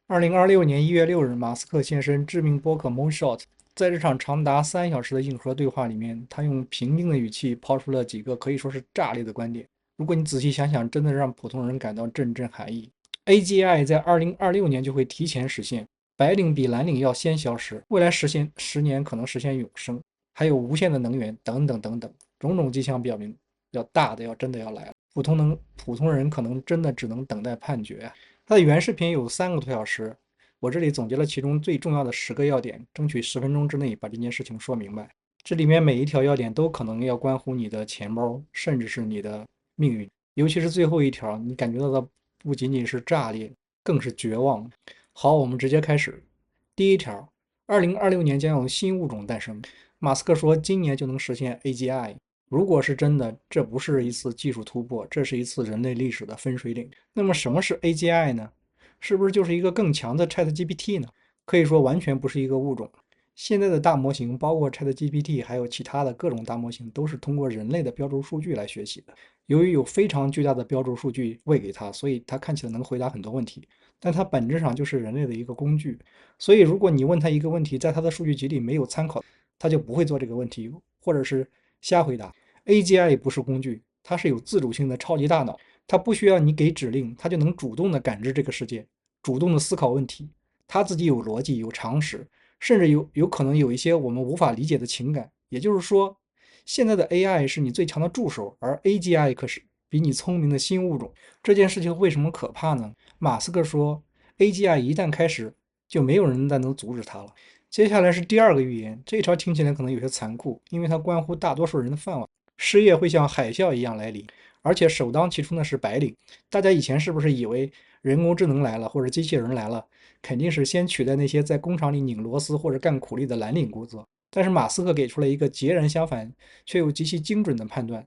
2026年1月6日，马斯克现身知名播客 Moonshot。在这场长达3小时的硬核对话里面，他用平静的语气抛出了几个可以说是炸裂的观点。如果你仔细想想，真的让普通人感到阵阵寒意。AGI 在2026年就会提前实现，白领比蓝领要先消失，未来实现10年可能实现永生，还有无限的能源等等等等，种种迹象表明，要大的要真的要来了。普通人可能真的只能等待判决啊。它的原视频有3个多小时，我这里总结了其中最重要的10个要点，争取10分钟之内把这件事情说明白。这里面每一条要点都可能要关乎你的钱包，甚至是你的命运。尤其是最后一条，你感觉到的不仅仅是炸裂，更是绝望。好，我们直接开始。第一条，2026年将有新物种诞生。马斯克说，今年就能实现 AGI。如果是真的，这不是一次技术突破，这是一次人类历史的分水岭。那么，什么是 AGI 呢？是不是就是一个更强的 ChatGPT 呢？可以说完全不是一个物种。现在的大模型，包括 ChatGPT，还有其他的各种大模型，都是通过人类的标注数据来学习的。由于有非常巨大的标注数据喂给它，所以它看起来能回答很多问题。但它本质上就是人类的一个工具。所以，如果你问它一个问题，在它的数据集里没有参考，它就不会做这个问题，或者是瞎回答。AGI 不是工具，它是有自主性的超级大脑，它不需要你给指令，它就能主动的感知这个世界，主动的思考问题。它自己有逻辑、有常识，甚至有可能有一些我们无法理解的情感。也就是说，现在的 AI 是你最强的助手，而 AGI 可是比你聪明的新物种。这件事情为什么可怕呢？马斯克说，AGI 一旦开始，就没有人再能阻止它了。接下来是第二个预言，这条听起来可能有些残酷，因为它关乎大多数人的饭碗，失业会像海啸一样来临，而且首当其冲的是白领。大家以前是不是以为人工智能来了或者机器人来了，肯定是先取代那些在工厂里拧螺丝或者干苦力的蓝领工作？但是马斯克给出了一个截然相反却又极其精准的判断，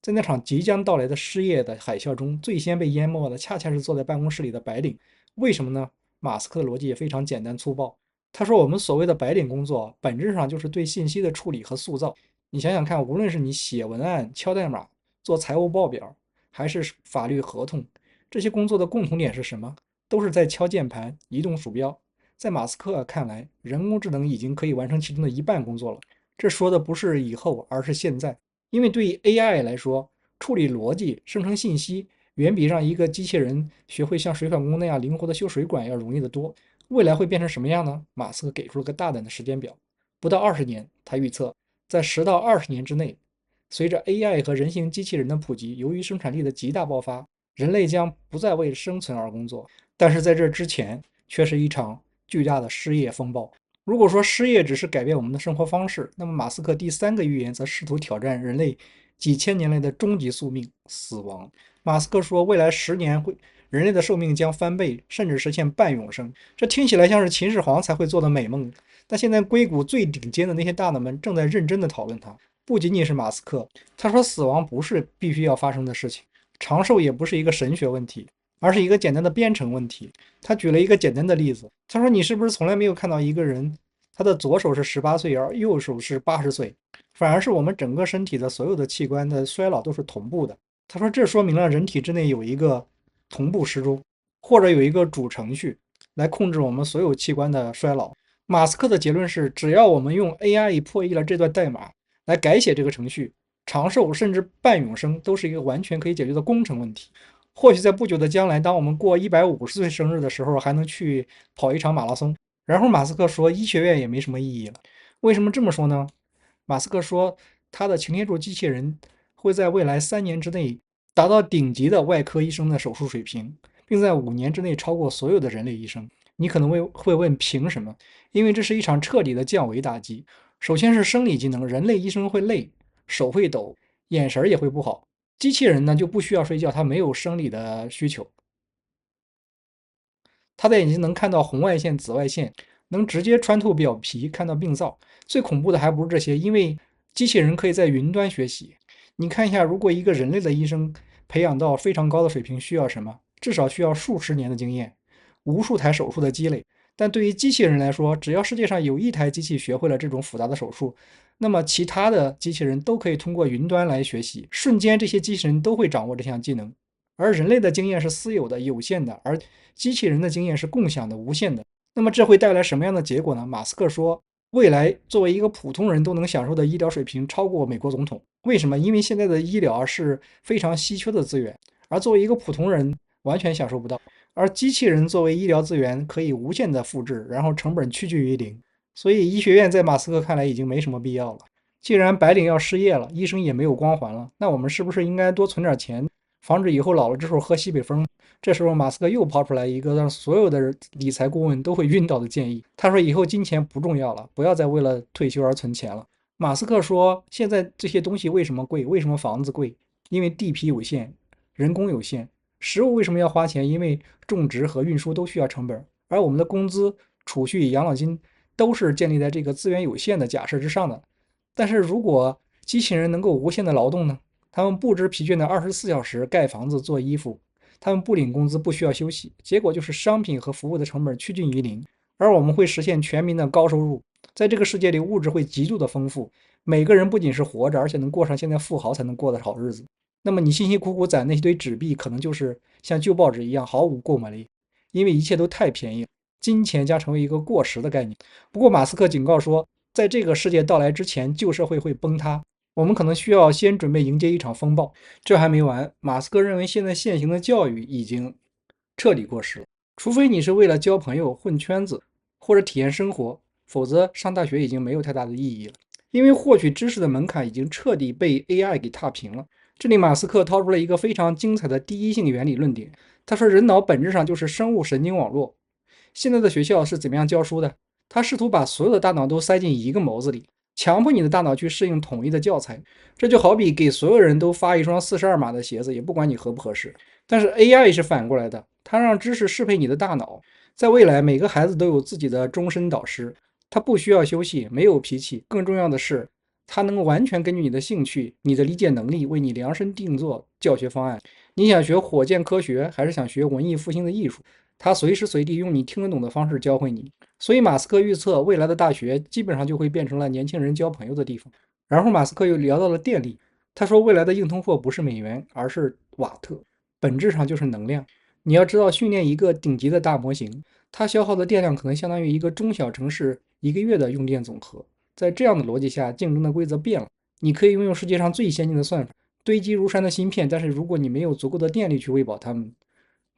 在那场即将到来的失业的海啸中，最先被淹没的恰恰是坐在办公室里的白领。为什么呢？马斯克的逻辑也非常简单粗暴。他说，我们所谓的白领工作，本质上就是对信息的处理和塑造。你想想看，无论是你写文案、敲代码、做财务报表，还是法律合同，这些工作的共同点是什么？都是在敲键盘、移动鼠标。在马斯克看来，人工智能已经可以完成其中的一半工作了。这说的不是以后，而是现在。因为对于 AI 来说，处理逻辑、生成信息，远比让一个机器人学会像水管工那样灵活的修水管要容易得多。未来会变成什么样呢？马斯克给出了个大胆的时间表，不到20年，他预测在10到20年之内，随着 AI 和人形机器人的普及，由于生产力的极大爆发，人类将不再为生存而工作。但是在这之前，却是一场巨大的失业风暴。如果说失业只是改变我们的生活方式，那么马斯克第3个预言则试图挑战人类几千年来的终极宿命——死亡。马斯克说，未来10年人类的寿命将翻倍，甚至实现半永生。这听起来像是秦始皇才会做的美梦，但现在硅谷最顶尖的那些大佬们正在认真的讨论它。不仅仅是马斯克，他说死亡不是必须要发生的事情，长寿也不是一个神学问题，而是一个简单的编程问题。他举了一个简单的例子，他说：“你是不是从来没有看到一个人，他的左手是18岁，而右手是80岁，反而是我们整个身体的所有的器官的衰老都是同步的？”他说：“这说明了人体之内有一个同步时钟，或者有一个主程序来控制我们所有器官的衰老。”马斯克的结论是，只要我们用 AI 破译了这段代码来改写这个程序，长寿甚至半永生都是一个完全可以解决的工程问题。或许在不久的将来，当我们过150岁生日的时候，还能去跑一场马拉松。然后马斯克说，医学院也没什么意义了。为什么这么说呢？马斯克说，他的擎天柱机器人会在未来3年之内达到顶级的外科医生的手术水平，并在5年之内超过所有的人类医生。你可能会问，凭什么？因为这是一场彻底的降维打击。首先是生理机能，人类医生会累，手会抖，眼神也会不好。机器人呢就不需要睡觉，它没有生理的需求，它的眼睛能看到红外线、紫外线，能直接穿透表皮看到病灶。最恐怖的还不是这些，因为机器人可以在云端学习。你看一下，如果一个人类的医生培养到非常高的水平，需要什么？至少需要数十年的经验，无数台手术的积累。但对于机器人来说，只要世界上有一台机器学会了这种复杂的手术，那么其他的机器人都可以通过云端来学习，瞬间这些机器人都会掌握这项技能。而人类的经验是私有的、有限的，而机器人的经验是共享的、无限的。那么这会带来什么样的结果呢？马斯克说，未来作为一个普通人都能享受的医疗水平超过美国总统。为什么？因为现在的医疗是非常稀缺的资源，而作为一个普通人完全享受不到。而机器人作为医疗资源可以无限的复制，然后成本趋近于零。所以医学院在马斯克看来已经没什么必要了。既然白领要失业了，医生也没有光环了，那我们是不是应该多存点钱，防止以后老了之后喝西北风？这时候马斯克又抛出来一个让所有的理财顾问都会晕倒的建议。他说以后金钱不重要了，不要再为了退休而存钱了。马斯克说，现在这些东西为什么贵？为什么房子贵？因为地皮有限，人工有限。食物为什么要花钱？因为种植和运输都需要成本，而我们的工资、储蓄、养老金都是建立在这个资源有限的假设之上的。但是如果机器人能够无限的劳动呢？他们不知疲倦的24小时盖房子、做衣服，他们不领工资，不需要休息，结果就是商品和服务的成本趋近于零，而我们会实现全民的高收入。在这个世界里，物质会极度的丰富，每个人不仅是活着，而且能过上现在富豪才能过的好日子。那么你辛辛苦苦攒那些堆纸币，可能就是像旧报纸一样毫无购买力，因为一切都太便宜了，金钱将成为一个过时的概念。不过马斯克警告说，在这个世界到来之前，旧社会会崩塌，我们可能需要先准备迎接一场风暴。这还没完，马斯克认为现在现行的教育已经彻底过时了，除非你是为了交朋友、混圈子或者体验生活，否则上大学已经没有太大的意义了，因为获取知识的门槛已经彻底被 AI 给踏平了。这里马斯克掏出了一个非常精彩的第一性原理论点，他说人脑本质上就是生物神经网络。现在的学校是怎么样教书的？他试图把所有的大脑都塞进一个模子里，强迫你的大脑去适应统一的教材。这就好比给所有人都发一双42码的鞋子，也不管你合不合适。但是 AI 是反过来的，它让知识适配你的大脑。在未来，每个孩子都有自己的终身导师，他不需要休息，没有脾气，更重要的是，他能完全根据你的兴趣、你的理解能力，为你量身定做教学方案。你想学火箭科学，还是想学文艺复兴的艺术？他随时随地用你听得懂的方式教会你。所以马斯克预测未来的大学基本上就会变成了年轻人交朋友的地方。然后马斯克又聊到了电力，他说未来的硬通货不是美元，而是瓦特，本质上就是能量。你要知道，训练一个顶级的大模型，它消耗的电量可能相当于一个中小城市一个月的用电总和。在这样的逻辑下，竞争的规则变了。你可以拥有世界上最先进的算法，堆积如山的芯片，但是如果你没有足够的电力去喂饱它们，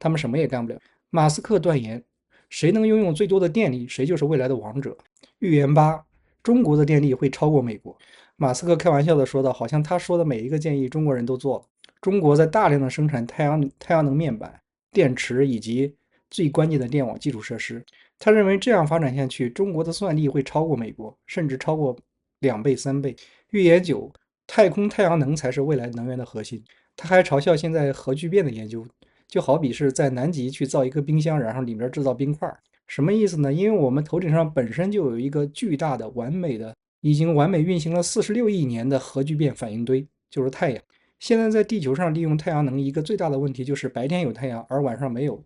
他们什么也干不了。马斯克断言，谁能拥有最多的电力，谁就是未来的王者。预言八：中国的电力会超过美国。马斯克开玩笑地说道，好像他说的每一个建议，中国人都做了。中国在大量的生产太阳能面板、电池以及最关键的电网基础设施。他认为这样发展下去，中国的算力会超过美国，甚至超过2倍、3倍。预言九：太空太阳能才是未来能源的核心。他还嘲笑现在核聚变的研究，就好比是在南极去造一个冰箱，然后里面制造冰块。什么意思呢？因为我们头顶上本身就有一个巨大的、完美的、已经完美运行了46亿年的核聚变反应堆，就是太阳。现在在地球上利用太阳能，一个最大的问题就是白天有太阳，而晚上没有。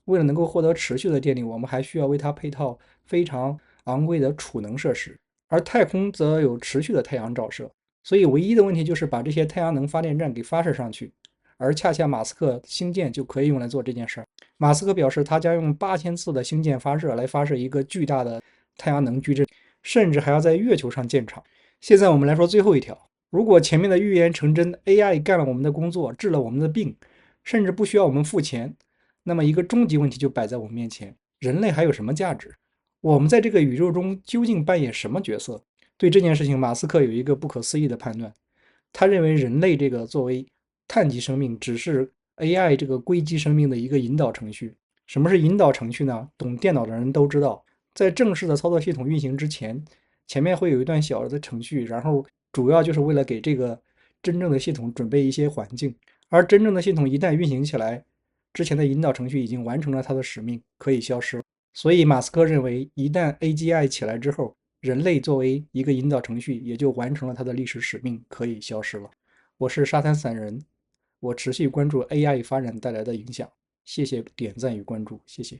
为了能够获得持续的电力，我们还需要为它配套非常昂贵的储能设施，而太空则有持续的太阳照射。所以唯一的问题就是把这些太阳能发电站给发射上去，而恰恰马斯克星舰就可以用来做这件事儿。马斯克表示，他将用8000次的星舰发射来发射一个巨大的太阳能矩阵，甚至还要在月球上建厂。现在我们来说最后一条，如果前面的预言成真，AI 干了我们的工作，治了我们的病，甚至不需要我们付钱，那么一个终极问题就摆在我们面前：人类还有什么价值？我们在这个宇宙中究竟扮演什么角色？对这件事情，马斯克有一个不可思议的判断。他认为人类这个作为碳基生命，只是 AI 这个硅基生命的一个引导程序。什么是引导程序呢？懂电脑的人都知道，在正式的操作系统运行之前，前面会有一段小的程序，然后主要就是为了给这个真正的系统准备一些环境。而真正的系统一旦运行起来，之前的引导程序已经完成了它的使命，可以消失了。所以马斯克认为，一旦 AGI 起来之后，人类作为一个引导程序，也就完成了它的历史使命，可以消失了。我是沙滩散人，我持续关注 AI 发展带来的影响。谢谢点赞与关注，谢谢。